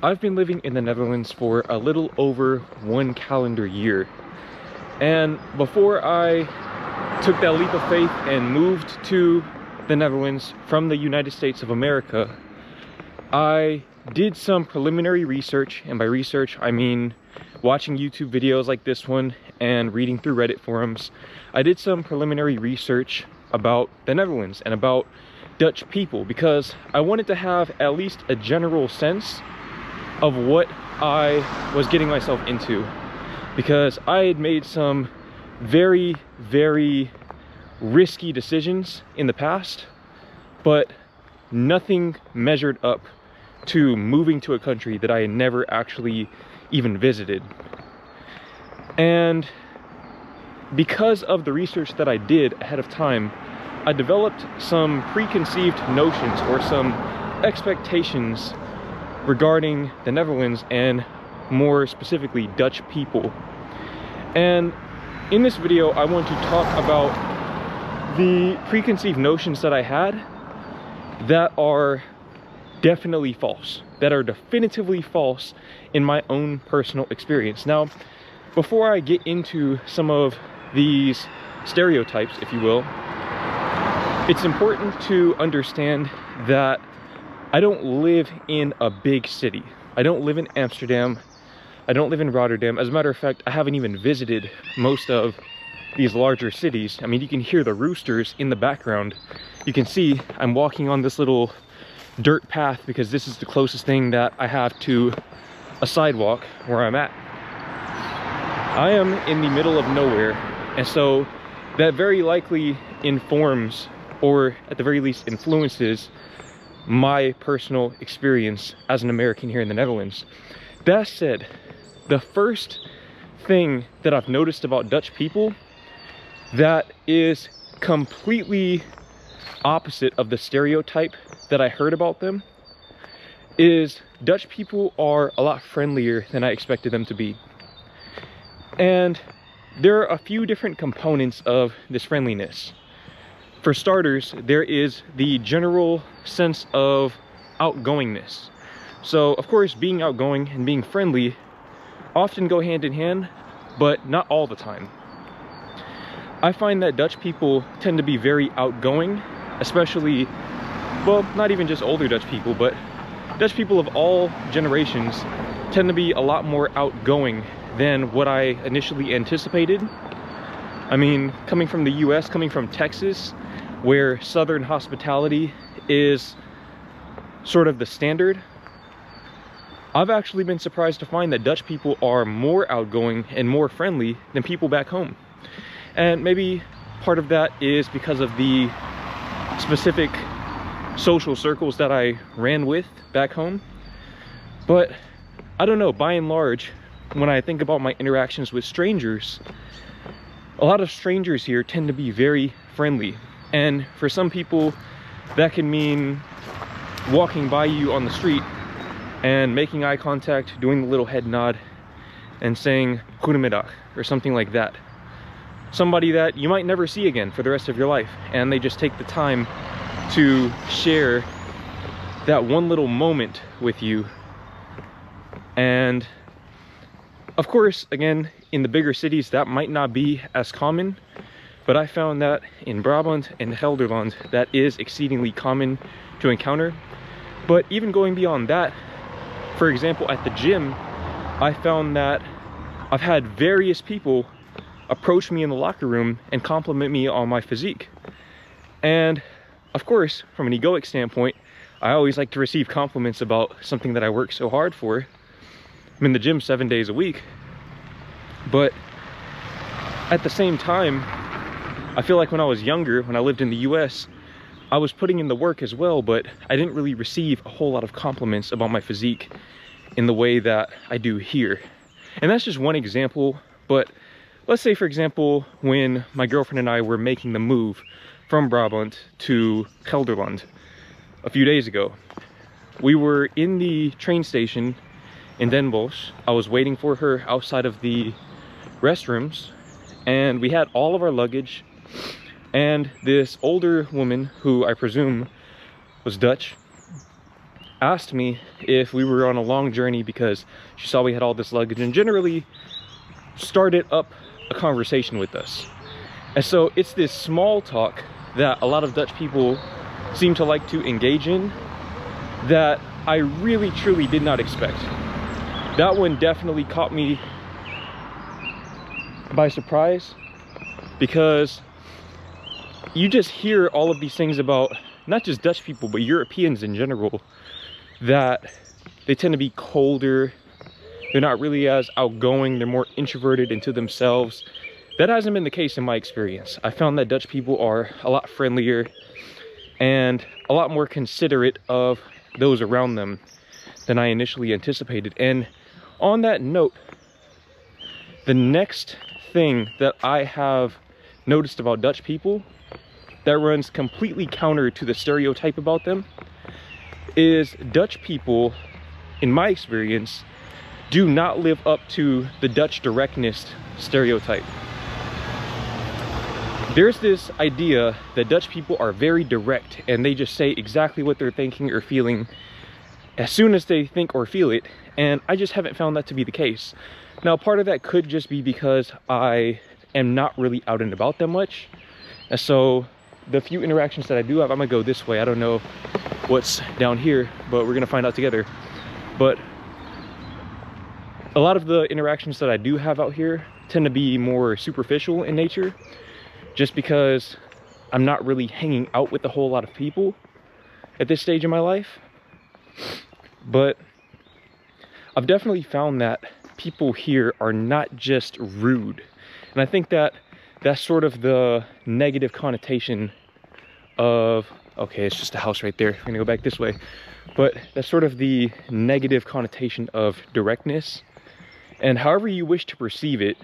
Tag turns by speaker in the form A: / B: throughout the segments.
A: I've been living in the Netherlands for a little over 1 calendar year. And before I took that leap of faith and moved to the Netherlands from the United States of America, I did some preliminary research, and by research I mean watching YouTube videos like this one and reading through Reddit forums. I did some preliminary research about the Netherlands and about Dutch people because I wanted to have at least a general sense of what I was getting myself into, because I had made some very risky decisions in the past, but nothing measured up to moving to a country that I had never actually even visited. And because of the research that I did ahead of time, I developed some preconceived notions or some expectations regarding the Netherlands and more specifically Dutch people. And in this video I want to talk about the preconceived notions that I had that are definitely false, that are definitively false in my own personal experience. Now, before I get into some of these stereotypes, if you will, it's important to understand that I don't live in a big city. I don't live in Amsterdam. I don't live in Rotterdam. As a matter of fact, I haven't even visited most of these larger cities. I mean, you can hear the roosters in the background. You can see I'm walking on this little dirt path because this is the closest thing that I have to a sidewalk where I'm at. I am in the middle of nowhere, and so that very likely informs, or at the very least influences, my personal experience as an American here in the Netherlands. That said, the first thing that I've noticed about Dutch people that is completely opposite of the stereotype that I heard about them is Dutch people are a lot friendlier than I expected them to be. And there are a few different components of this friendliness. For starters, there is the general sense of outgoingness. So, of course, being outgoing and being friendly often go hand in hand, but not all the time. I find that Dutch people tend to be very outgoing, especially, well, not even just older Dutch people, but Dutch people of all generations tend to be a lot more outgoing than what I initially anticipated. I mean, coming from the US, coming from Texas, where Southern hospitality is sort of the standard, I've actually been surprised to find that Dutch people are more outgoing and more friendly than people back home. And maybe part of that is because of the specific social circles that I ran with back home. But I don't know, by and large, when I think about my interactions with strangers, a lot of strangers here tend to be very friendly. And for some people, that can mean walking by you on the street and making eye contact, doing the little head nod, and saying "Goedemiddag" or something like that. Somebody that you might never see again for the rest of your life, and they just take the time to share that one little moment with you. And of course, again, in the bigger cities, that might not be as common, but I found that in Brabant and Gelderland, that is exceedingly common to encounter. But even going beyond that, for example, at the gym, I found that I've had various people approach me in the locker room and compliment me on my physique. And of course, from an egoic standpoint, I always like to receive compliments about something that I work so hard for. I'm in the gym 7 days a week, but at the same time, I feel like when I was younger, when I lived in the US, I was putting in the work as well, but I didn't really receive a whole lot of compliments about my physique in the way that I do here. And that's just one example, but let's say, for example, when my girlfriend and I were making the move from Brabant to Gelderland a few days ago, we were in the train station in Den Bosch. I was waiting for her outside of the restrooms, and we had all of our luggage, and this older woman, who I presume was Dutch, asked me if we were on a long journey because she saw we had all this luggage, and generally started up a conversation with us. And so it's this small talk that a lot of Dutch people seem to like to engage in that I really truly did not expect. That one definitely caught me by surprise, because you just hear all of these things about not just Dutch people but Europeans in general, that they tend to be colder, they're not really as outgoing, they're more introverted into themselves. That hasn't been the case in my experience. I found that Dutch people are a lot friendlier and a lot more considerate of those around them than I initially anticipated. And on that note, the next thing that I have noticed about Dutch people that runs completely counter to the stereotype about them is Dutch people, in my experience, do not live up to the Dutch directness stereotype. There's this idea that Dutch people are very direct and they just say exactly what they're thinking or feeling as soon as they think or feel it, and I just haven't found that to be the case. Now, part of that could just be because I am not really out and about that much, and so the few interactions that I do have, I'm gonna go this way. I don't know what's down here, but we're gonna find out together. But a lot of the interactions that I do have out here tend to be more superficial in nature, just because I'm not really hanging out with a whole lot of people at this stage in my life. But I've definitely found that people here are not just rude. And I think that that's sort of the negative connotation of, okay, it's just a house right there, we're gonna go back this way. But that's sort of the negative connotation of directness. And however you wish to perceive it,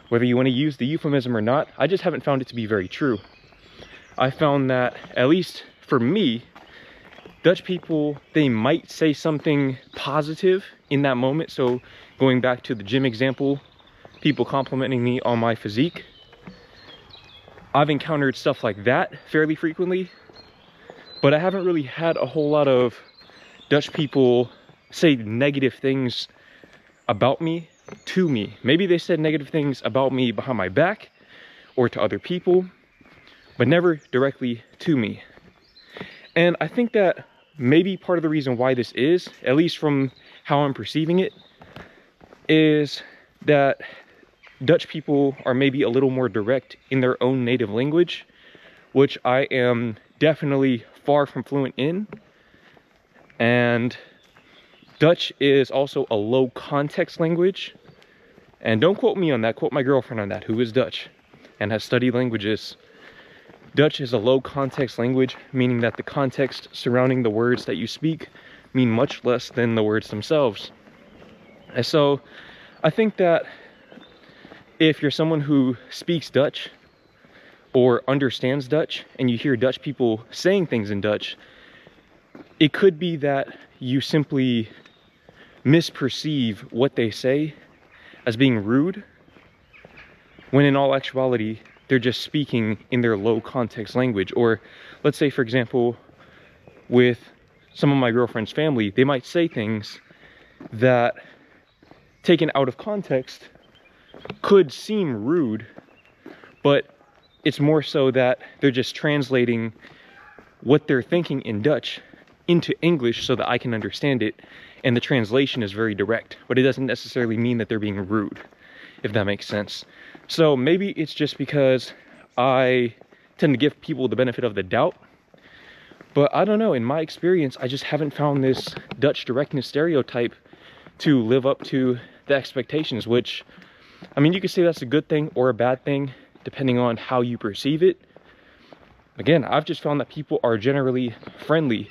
A: whether you want to use the euphemism or not, I just haven't found it to be very true. I found that, at least for me, Dutch people, they might say something positive in that moment. So going back to the gym example, people complimenting me on my physique, I've encountered stuff like that fairly frequently, but I haven't really had a whole lot of Dutch people say negative things about me to me. Maybe they said negative things about me behind my back or to other people, but never directly to me. And I think that maybe part of the reason why this is, at least from how I'm perceiving it, is that Dutch people are maybe a little more direct in their own native language, which I am definitely far from fluent in. And Dutch is also a low context language. And don't quote me on that, quote my girlfriend on that, who is Dutch and has studied languages. Dutch is a low context language, meaning that the context surrounding the words that you speak mean much less than the words themselves. And so I think that if you're someone who speaks Dutch or understands Dutch and you hear Dutch people saying things in Dutch, it could be that you simply misperceive what they say as being rude, when in all actuality they're just speaking in their low context language. Or let's say, for example, with some of my girlfriend's family, they might say things that, taken out of context, could seem rude, but it's more so that they're just translating what they're thinking in Dutch into English so that I can understand it, and the translation is very direct, but it doesn't necessarily mean that they're being rude, if that makes sense. So maybe it's just because I tend to give people the benefit of the doubt, but I don't know, in my experience, I just haven't found this Dutch directness stereotype to live up to the expectations, which, I mean, you could say that's a good thing or a bad thing, depending on how you perceive it. Again, I've just found that people are generally friendly,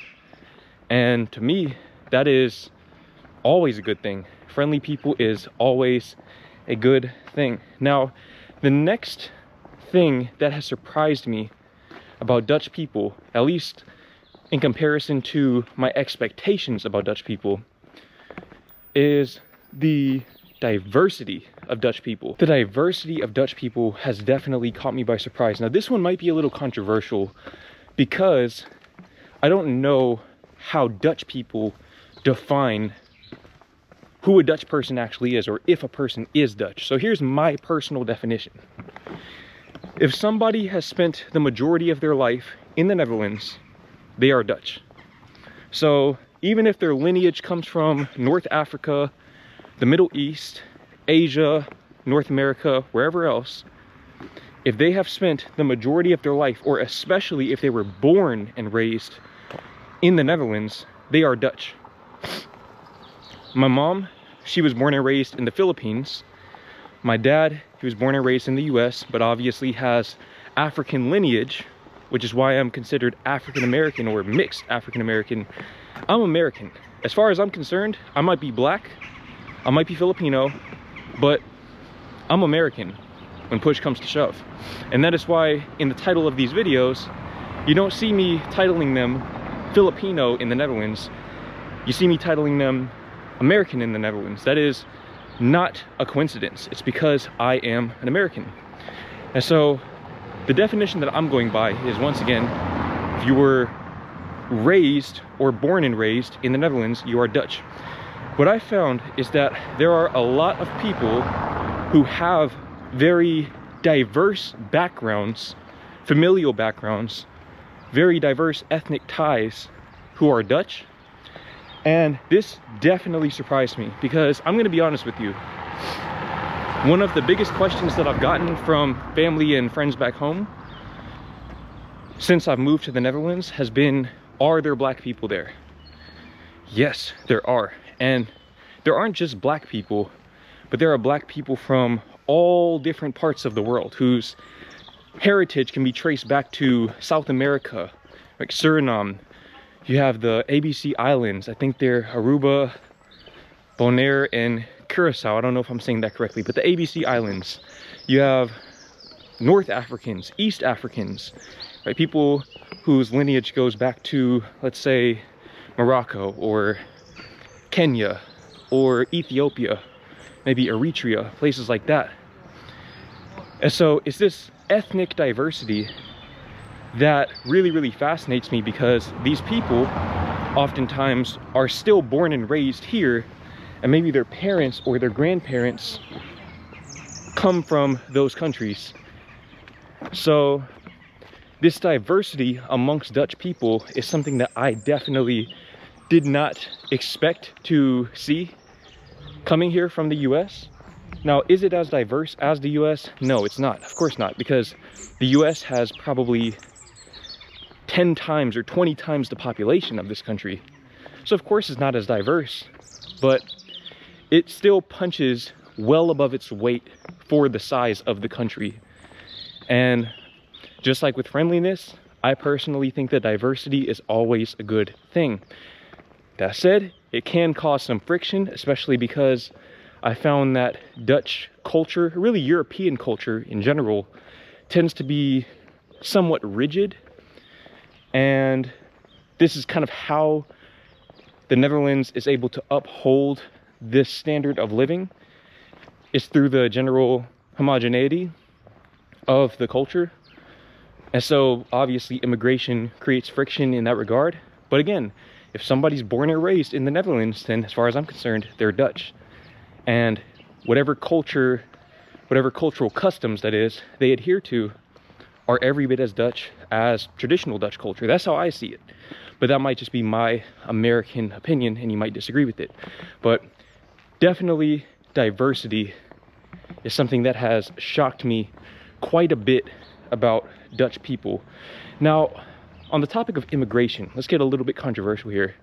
A: and to me, that is always a good thing. Friendly people is always a good thing. Now, the next thing that has surprised me about Dutch people, at least in comparison to my expectations about Dutch people, is the diversity of Dutch people. The diversity of Dutch people has definitely caught me by surprise. Now, this one might be a little controversial because I don't know how Dutch people define who a Dutch person actually is, or if a person is Dutch. So here's my personal definition. If somebody has spent the majority of their life in the Netherlands, they are Dutch. So even if their lineage comes from North Africa, the Middle East, Asia, North America, wherever else, if they have spent the majority of their life, or especially if they were born and raised in the Netherlands, they are Dutch. My mom, she was born and raised in the Philippines. My dad, he was born and raised in the US, but obviously has African lineage, which is why I'm considered African American or mixed African American. I'm American. As far as I'm concerned, I might be black, I might be Filipino, but I'm American when push comes to shove. And that is why in the title of these videos, you don't see me titling them Filipino in the Netherlands. You see me titling them American in the Netherlands. That is not a coincidence. It's because I am an American. And so the definition that I'm going by is, once again, if you were raised or born and raised in the Netherlands, you are Dutch. What I found is that there are a lot of people who have very diverse backgrounds, familial backgrounds, very diverse ethnic ties, who are Dutch. And this definitely surprised me, because I'm going to be honest with you. One of the biggest questions that I've gotten from family and friends back home since I've moved to the Netherlands has been, are there black people there? Yes, there are. And there aren't just black people, but there are black people from all different parts of the world whose heritage can be traced back to South America, like Suriname. You have the ABC Islands. I think they're Aruba, Bonaire, and Curacao. I don't know if I'm saying that correctly, but the ABC Islands. You have North Africans, East Africans, right? People whose lineage goes back to, let's say, Morocco or Kenya or Ethiopia, maybe Eritrea, places like that. And so it's this ethnic diversity that really fascinates me, because these people oftentimes are still born and raised here, and maybe their parents or their grandparents come from those countries. So this diversity amongst Dutch people is something that I definitely did not expect to see coming here from the US. Now, is it as diverse as the US? No, it's not. Of course not, because the US has probably 10 times or 20 times the population of this country. So of course it's not as diverse, but it still punches well above its weight for the size of the country. And just like with friendliness, I personally think that diversity is always a good thing. That said, it can cause some friction, especially because I found that Dutch culture, really European culture in general, tends to be somewhat rigid. And this is kind of how the Netherlands is able to uphold this standard of living. It's through the general homogeneity of the culture. And so obviously immigration creates friction in that regard. But again, if somebody's born and raised in the Netherlands, then as far as I'm concerned, they're Dutch. And whatever culture, whatever cultural customs that is, they adhere to are every bit as Dutch as traditional Dutch culture. That's how I see it. But that might just be my American opinion, and you might disagree with it. But definitely diversity is something that has shocked me quite a bit about Dutch people. Now, on the topic of immigration, let's get a little bit controversial here.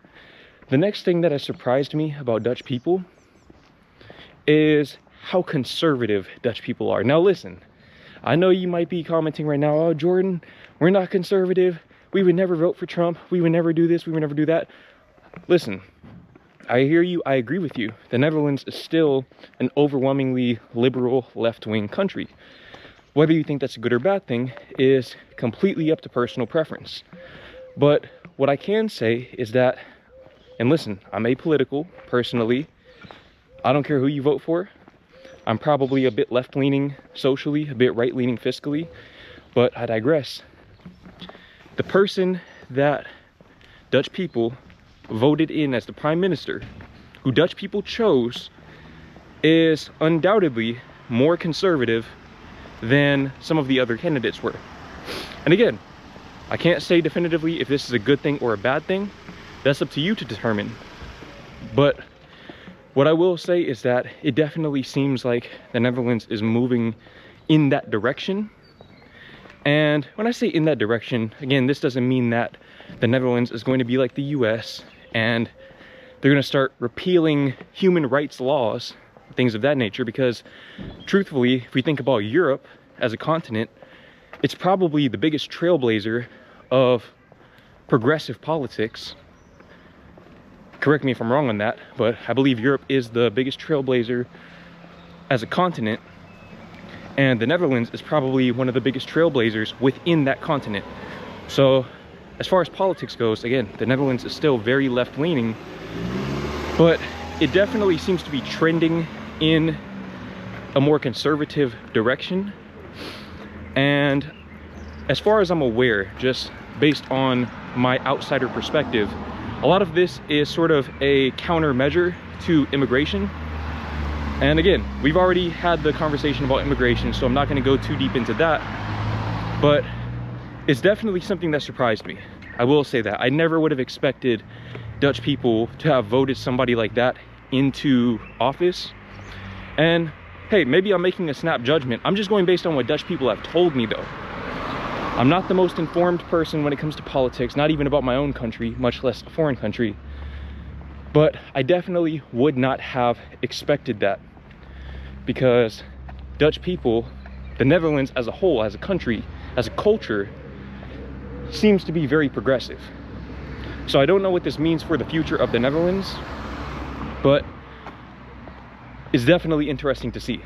A: The next thing that has surprised me about Dutch people is how conservative Dutch people are. Now listen, I know you might be commenting right now, oh Jordan, we're not conservative, we would never vote for Trump, we would never do this, we would never do that. Listen, I hear you, I agree with you. The Netherlands is still an overwhelmingly liberal left-wing country. Whether you think that's a good or bad thing is completely up to personal preference. But what I can say is that, and listen, I'm apolitical personally, I don't care who you vote for. I'm probably a bit left-leaning socially, a bit right-leaning fiscally, but I digress. The person that Dutch people voted in as the prime minister, who Dutch people chose, is undoubtedly more conservative than some of the other candidates were. And again, I can't say definitively if this is a good thing or a bad thing. That's up to you to determine. But what I will say is that it definitely seems like the Netherlands is moving in that direction. And when I say in that direction, again, this doesn't mean that the Netherlands is going to be like the US and they're going to start repealing human rights laws, things of that nature, because truthfully, if we think about Europe as a continent, it's probably the biggest trailblazer of progressive politics. Correct me if I'm wrong on that, but I believe Europe is the biggest trailblazer as a continent, and the Netherlands is probably one of the biggest trailblazers within that continent. So as far as politics goes, again, the Netherlands is still very left-leaning, but it definitely seems to be trending in a more conservative direction. And as far as I'm aware, just based on my outsider perspective, a lot of this is sort of a countermeasure to immigration. And again, we've already had the conversation about immigration, so I'm not going to go too deep into that. But it's definitely something that surprised me. I will say that. I never would have expected Dutch people to have voted somebody like that into office. And hey, maybe I'm making a snap judgment. I'm just going based on what Dutch people have told me though. I'm not the most informed person when it comes to politics, not even about my own country, much less a foreign country. But I definitely would not have expected that, because Dutch people, the Netherlands as a whole, as a country, as a culture, seems to be very progressive. So I don't know what this means for the future of the Netherlands, but it's definitely interesting to see.